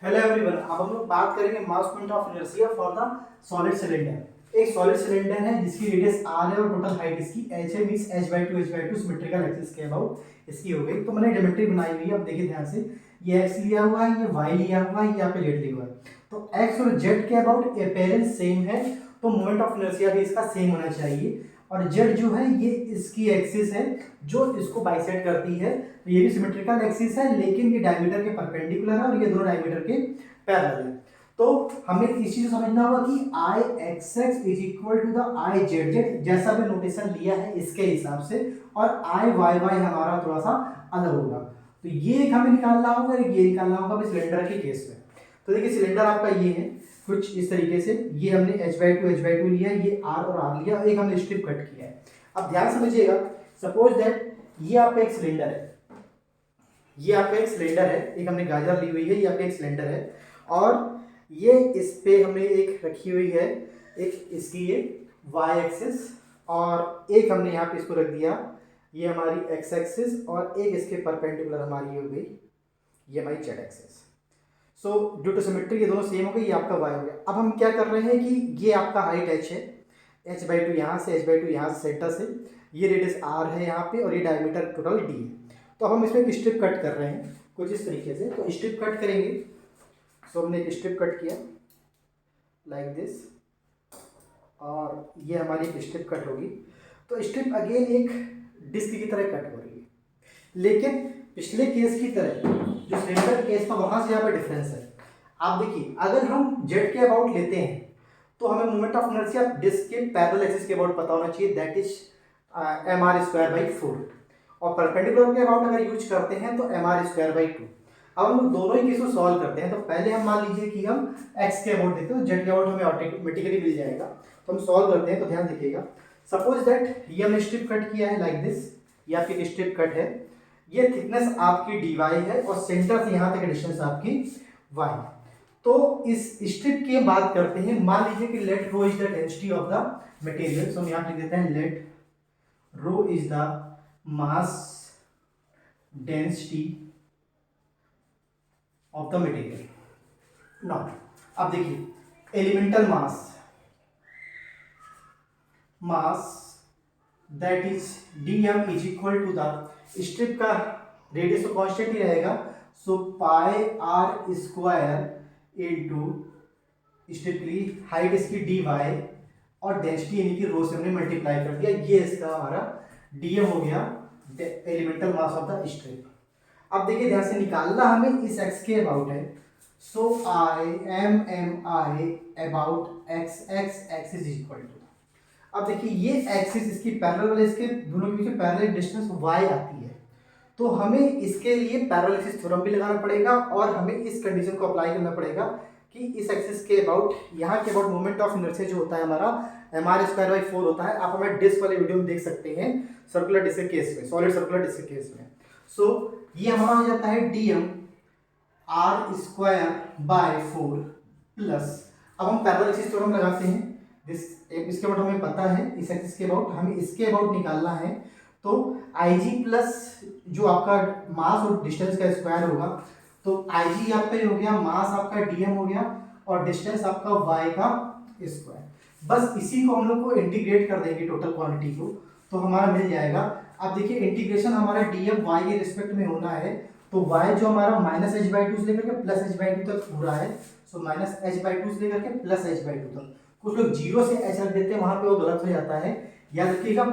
Hello everyone, अब हम लोग बात करेंगे मास moment of inertia for the solid cylinder. एक सॉलिड सिलेंडर है जिसकी रेडियस r है और टोटल हाइट इसकी h है, मींस h/2 सिमेट्रिकल एक्सिस के अबाउट इसकी हो गई। तो मैंने ज्योमेट्री बनाई हुई है, अब देखिए ध्यान से। ये x लिया हुआ है, ये y लिया हुआ है, यहाँ पे z लिया हुआ है। तो x और z के अबाउट अपेरेंस सेम है, तो मोमेंट ऑफ इनर्शिया भी इसका सेम होना चाहिए। और z जो है ये इसकी एक्सिस है जो इसको बाइसेक्ट करती है। तो ये भी सिमेट्रिकल एक्सिस है, लेकिन ये डायमीटर के परपेंडिकुलर है और ये दोनों डायमीटर के पैरेलल है। तो हमें इस चीज को समझना होगा कि I x x is equal to the I z z, जैसा भी नोटेशन लिया है इसके हिसाब से, और आई वाई वाई हमारा थोड़ा सा अलग होगा। तो ये एक हमें निकालना होगा, ये निकालना होगा सिलेंडर के केस में। तो देखिए सिलेंडर आपका ये है कुछ इस तरीके से, ये हमने h/2 लिया, ये r और r लिया, एक हमने स्ट्रिप कट किया है। अब ध्यान समझिएगा, सपोज दैट ये आपका एक सिलेंडर है, ये आपका एक सिलेंडर है, एक हमने गाजर ली हुई है, ये आपका एक सिलेंडर है, और ये इस पे हमने एक रखी हुई है, एक इसकी ये y एक्सिस, और एक हमने यहाँ पे इसको रख दिया, ये हमारी x एक्सिस, और एक इसके परपेंडिकुलर हमारी हो गई, ये हमारी z axis. So due to symmetry ये दोनों सेम हो गए, ये आपका y हो गया। अब हम क्या कर रहे हैं कि ये आपका हाइट h है, h/2 यहाँ से, h/2 यहाँ से सेंटर से, ये रेडियस r है यहाँ पे, और ये डायमीटर टोटल d है। तो अब हम इसमें एक स्ट्रिप कट कर रहे हैं कुछ इस तरीके से। तो स्ट्रिप कट करेंगे, सो हमने एक स्ट्रिप कट किया लाइक दिस, और ये हमारी एक स्ट्रिप कट होगी। तो स्ट्रिप अगेन एक डिस्क की तरह कट हो रही है, लेकिन पिछले केस की तरह जो सिलेंडर केस था वहां से यहाँ पे डिफरेंस है। आप देखिए, अगर हम जेड के अबाउट लेते हैं तो हमें मोमेंट ऑफ इनर्शिया डिस्क के पैरेलल एक्सिस के अबाउट पता होना चाहिए, दैट इज mr²/4, और परपेंडिकुलर के अबाउट अगर यूज करते हैं तो mr²/2। अब हम दोनों ही केस को सॉल्व करते हैं। तो पहले हम मान लीजिए कि हम x के अबाउट देखते हैं, तो जेड के अबाउट हमें ऑटोमेटिकली मिल जाएगा। तो हम सॉल्व करते हैं, तो ध्यान देखिएगा। सपोज दैट ये हमने स्ट्रिप कट किया है लाइक दिस, ये आपकी स्ट्रिप कट है, ये थिकनेस आपकी dy है, और सेंटर से यहाँ तक डिस्टेंस आपकी y। तो इस स्ट्रिप की बात करते हैं, मान लीजिए कि let rho is the density of the material. So हम यहाँ लिख देते हैं let rho is the mass density of the material. Now अब देखिए, elemental mass that is dm is equal to the, strip का रेडियस तो कांस्टेंट ही रहेगा, so pi r square into strip की हाइट इसकी dy, और डेंसिटी यानी कि रो से हमने मल्टीप्लाई कर दिया, ये इसका हमारा dm हो गया, elemental mass of the strip. अब देखिए ध्यान से, निकालना हमें इस x के अबाउट है, so I about x axis is equal to. अब देखिए ये एक्सिस इसकी पैरेलल वाले, इसके दोनों के बीच में पैरेलल डिस्टेंस y आती है। तो हमें इसके लिए पैरेलल एक्सिस थ्योरम भी लगाना पड़ेगा, और हमें इस कंडीशन को अप्लाई करना पड़ेगा कि इस एक्सिस के अबाउट, यहाँ के अबाउट मोमेंट ऑफ इनर्शिया जो होता है हमारा mr²/4 होता है। आप हमारे डिस्क वाले वीडियो में देख सकते हैं, सर्कुलर डिस्क के केस में, सॉलिड सर्कुलर डिस्क के केस में। सो ये हमारा हो जाता है dm r²/4 प्लस, अब हम पैरेलल एक्सिस थ्योरम लगाते हैं, इसके अबाउट हमें पता है, इस एक्सिस के अबाउट हमें इसके अबाउट निकालना है। तो IG प्लस जो आपका मास और डिस्टेंस का स्क्वायर होगा, तो IG आपका ये हो गया, मास आपका dm हो गया, और डिस्टेंस आपका y का स्क्वायर। बस इसी को हम लोग को इंटीग्रेट कर देंगे टोटल क्वांटिटी को, तो हमारा मिल जाएगा। अब देखिए इंटीग्रेशन हमारा dm y के रिस्पेक्ट में होना है, तो y जो हमारा -h/2 से लेकर के +h/2 तक हो रहा है, सो -h/2 से लेकर के +h/2 तक। कुछ लोग 0 से h रख देते हैं, वहां पे वो गलत हो जाता है। याद रखिएगा,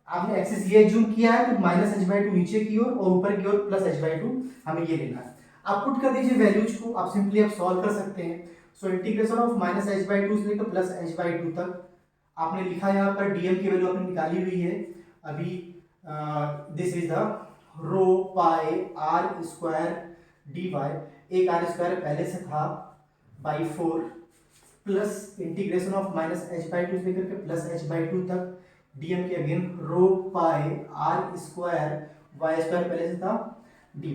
आपने एक्सिस ये जूम किया है तो -h/2 नीचे की ओर और ऊपर की ओर +h/2 हमें ये लेना है। आप पुट कर दीजिए वैल्यूज को, आप सिंपली आप सॉल्व कर सकते हैं। सो इंटीग्रेशन ऑफ -h/2 से लेकर +h/2 तक आपने लिखा, यहाँ पर dm की वैल्यू आपने निकाली हुई है अभी। This is the rho pi r² dy, एक r² पहले से था, by 4 plus integration of -h/2 से लेकर के +h/2 तक, dm के अगेन रो पाई r² y² पहले से था dy।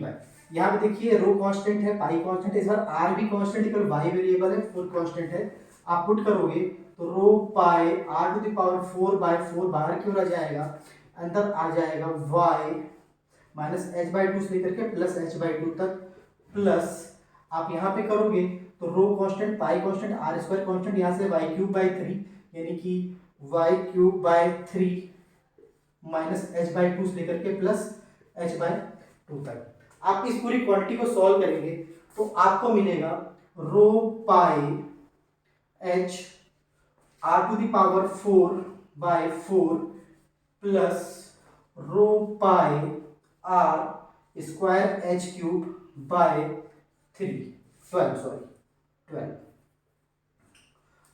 यहाँ पे देखिए रो कांस्टेंट है, पाई कांस्टेंट है, इस बार r भी कांस्टेंट है, केवल y वेरिएबल है, फुल कांस्टेंट है। आप पुट करोगे तो रो पाई r⁴/4 बाहर की ओर आ जाएगा, अंदर आ जाएगा y -h/2 से लेकर के +h/2 तक, प्लस आप यहाँ पे करोगे तो rho constant, pi constant, r square constant, यहाँ से वाई क्यूब बाई 3 यानी कि y cube by 3 minus h by 2 से लेकर के प्लस एच बाई 2 तक। आप इस पूरी क्वांटिटी को सॉल्व करेंगे तो आपको मिलेगा rho pi h r to the power 4 by 4 plus rho pi r square h cube by 12।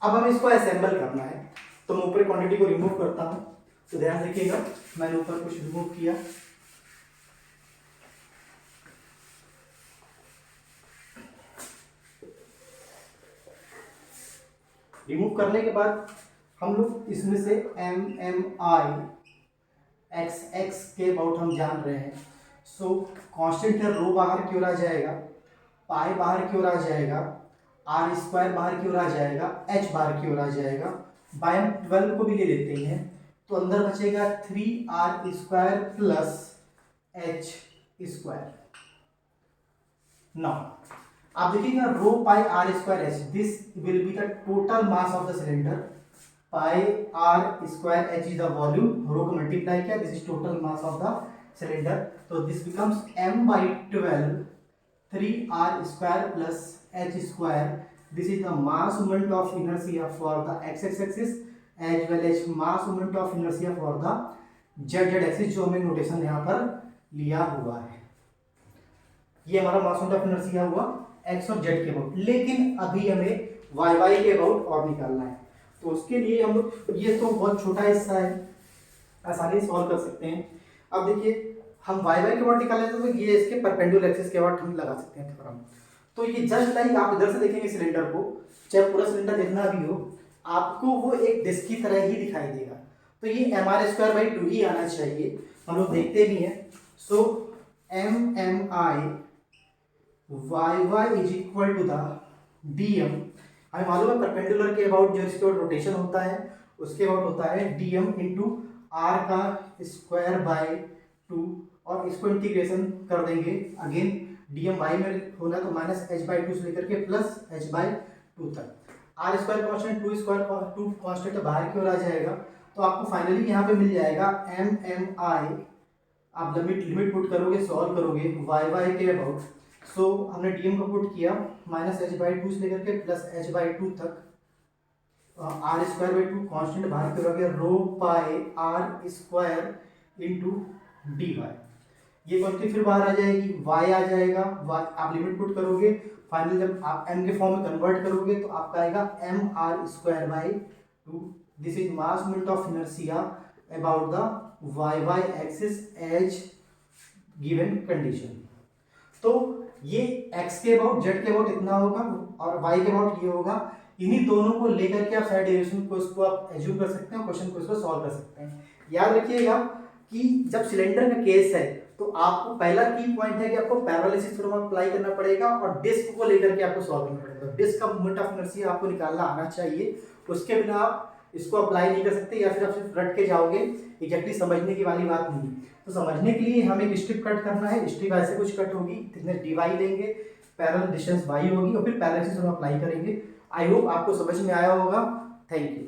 अब हमें इसको असेंबल करना है, तो मैं ऊपर क्वांटिटी को रिमूव करता हूं। तो ध्यान रखिएगा, मैंने ऊपर कुछ रिमूव किया। रिमूव करने के बाद हम लोग इसमें से MMI XX के अबाउट हम जान रहे हैं। सो कांस्टेंट है, रो बाहर की ओर आ जाएगा, पाई बाहर की ओर आ जाएगा, आर स्क्वायर बाहर की ओर आ जाएगा, एच बाहर की ओर आ जाएगा। बाय हम 12 को भी ले लेते हैं तो अंदर बचेगा 3r square plus h square. Now आप देखिएगा rho pi r square h, this will be the total mass of the cylinder. Pi r square h is the volume, rho को मल्टीप्लाई किया, this is total mass of the cylinder. तो this becomes m by 12 3r square plus h square. This is the mass moment of inertia for the x axis as well as mass moment of inertia for the z axis, जो हमें notation यहाँ पर लिया हुआ है। ये हमारा मास moment of inertia हुआ x और z के अबाउट। लेकिन अभी हमें y के अबाउट और निकालना है, तो उसके लिए हम लोग, ये तो बहुत छोटा हिस्सा है, आसानी से सॉल्व कर सकते हैं। अब देखिए हम y के अबाउट निकालें तो ये इसके परपेंडिकुलर एक्सिस के अबाउट हम लगा सकते हैं थ्योरम। तो ये जस्ट लाइक आप इधर से देखेंगे सिलेंडर को, चाहे पूरा सिलेंडर जितना भी हो, आपको वो एक डिस्क की तरह ही दिखाई देगा। तो ये mr स्क्वायर बाई 2 ही आना चाहिए, हम लोग देखते भी हैं। So MMI YY is equal to the DM, हमें मालूम है परपेंडिकुलर के अबाउट जो इसके अबाउट रोटेशन होता है उसके अबाउट होता है DM इंटू आर का स्क्वायर बाय 2, और इसको इंटीग्रेशन कर देंगे अगेन, DM y में होना तो माइनस एच बाई 2 से लेकर के प्लस एच बाई 2 तक। आर स्क्वायर कॉन्स्टेंट, 2 कॉन्स्टेंट बाहर की ओर आ जाएगा, तो आपको फाइनली यहाँ पे मिल जाएगा MMI। आप लिमिट पुट करोगे, सॉल्व करोगे YY के अबाउट। सो हमने DM को पुट किया माइनस एच बाई 2 से लेकर के प्लस एच बाई 2 तक, आर स्क्वायर बाई 2 कॉन्स्टेंट बाहर की ओर आ गया, rho pi r square into d y. ये क्वांटिटी फिर बाहर आ जाएगी, y आ जाएगा, y आप लिमिट पुट करोगे, फाइनली जब आप m के फॉर्म में कन्वर्ट करोगे तो आपका आएगा mr square by 2। This is mass moment of inertia about the y axis as given condition. तो ये x के अबाउट, z के अबाउट इतना होगा और y के अबाउट ये होगा। इन्हीं दोनों को लेकर के आप साइड डेरिवेशन को इसको आप एज्यूम कर सकते हैं, क्वेश्चन को इसको सॉल्व कर सकते हैं। याद रखिएगा कि जब सिलेंडर का केस है तो आपको पहला की पॉइंट है कि आपको पैरालिसिस थ्योरम अप्लाई करना पड़ेगा और डिस्क को लेकर के आपको सॉल्व करना पड़ेगा। डिस्क का मोमेंट ऑफ इनर्शिया आपको निकालना आना चाहिए, उसके बिना आप इसको अप्लाई नहीं कर सकते, या फिर आप सिर्फ रट के जाओगे, एग्जैक्टली समझने की वाली बात नहीं। तो समझने के लिए हमें एक स्ट्रिप कट करना है, स्ट्रिप ऐसे कुछ कट होगी, थिकनेस dy लेंगे, पैरेलल डिस्टेंस y होगी और फिर पैरालिसिस थ्योरम अप्लाई करेंगे। आई होप आपको समझ में आया होगा। Thank you.